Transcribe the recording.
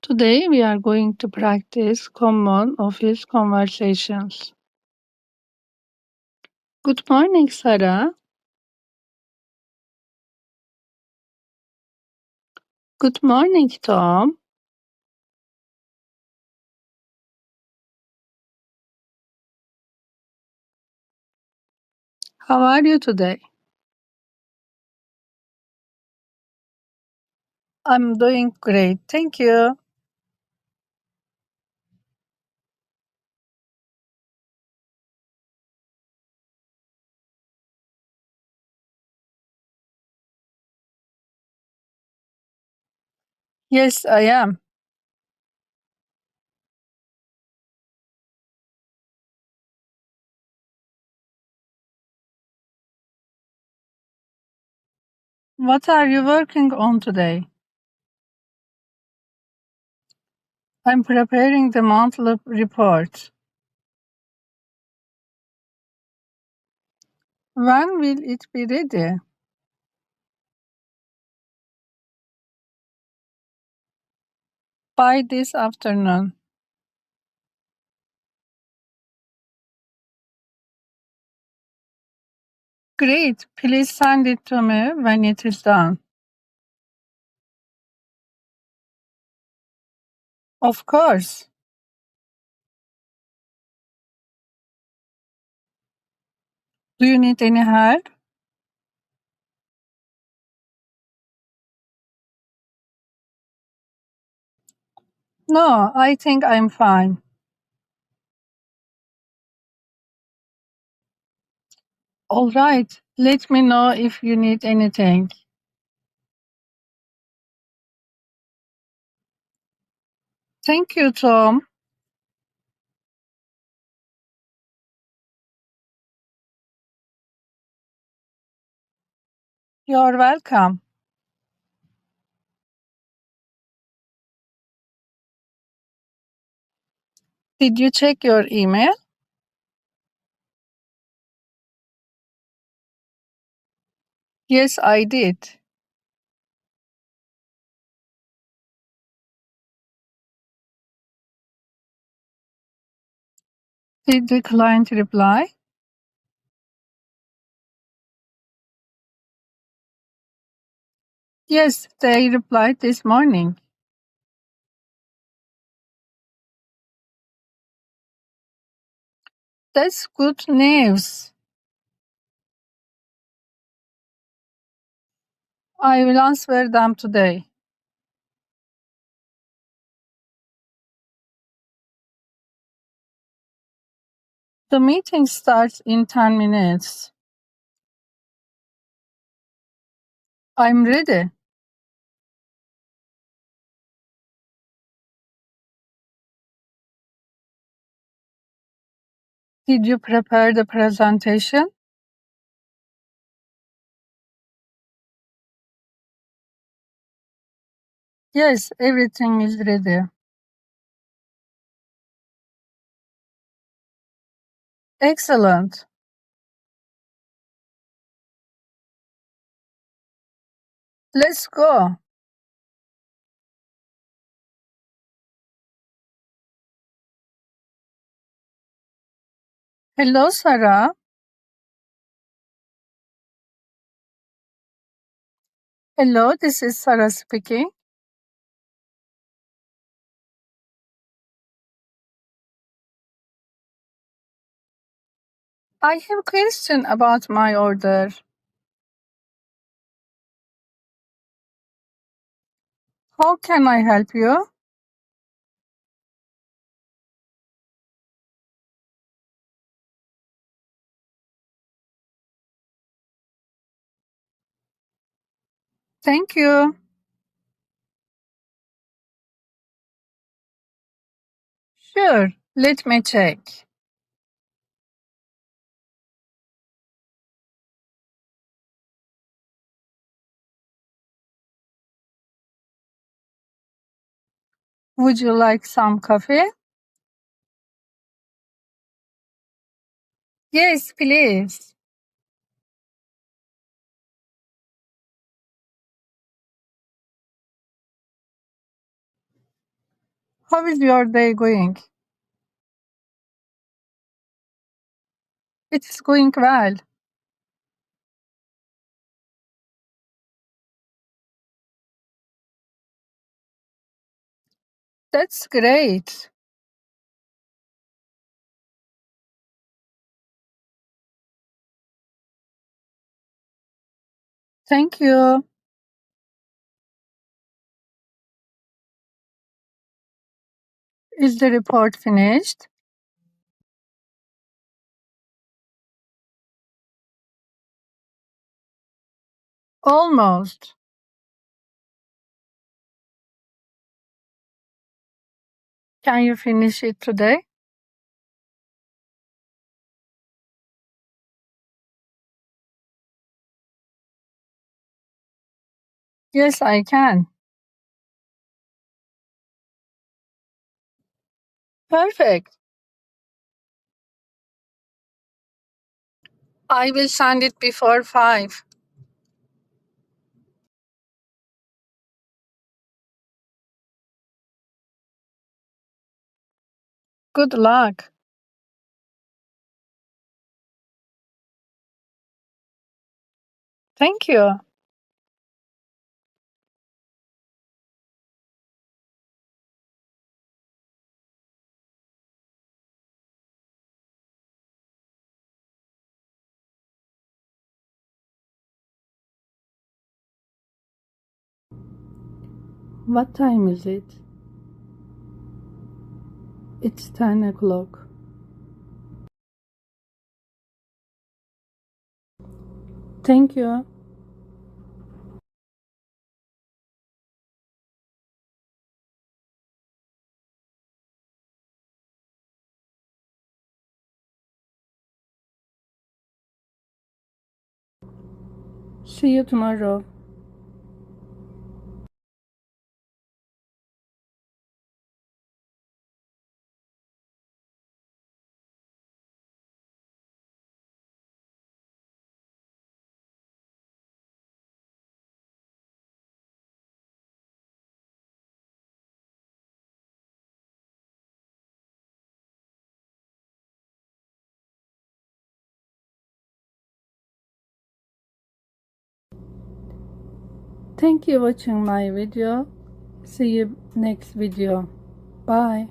Today we are going to practice common office conversations. Good morning, Sarah. Good morning, Tom. How are you today? I'm doing great, thank you. Yes, I am. What are you working on today? I'm preparing the monthly report. When will it be ready? By this afternoon. Great, please send it to me when it is done. Of course. Do you need any help? No, I think I'm fine. All right, let me know if you need anything. Thank you, Tom. You're welcome. Did you check your email? Yes, I did. Did the client reply? Yes, they replied this morning. That's good news. I will answer them today. The meeting starts in 10 minutes. I'm ready. Did you prepare the presentation? Yes, everything is ready. Excellent. Let's go. Hello, Sarah. Hello, this is Sarah speaking. I have a question about my order. How can I help you? Thank you. Sure, let me check. Would you like some coffee? Yes, please. How is your day going? It's going well. That's great. Thank you. Is the report finished? Almost. Can you finish it today? Yes, I can. Perfect. I will send it before 5. Good luck. Thank you. What time is it? It's 10 o'clock. Thank you. See you tomorrow. Thank you for watching my video. See you next video. Bye.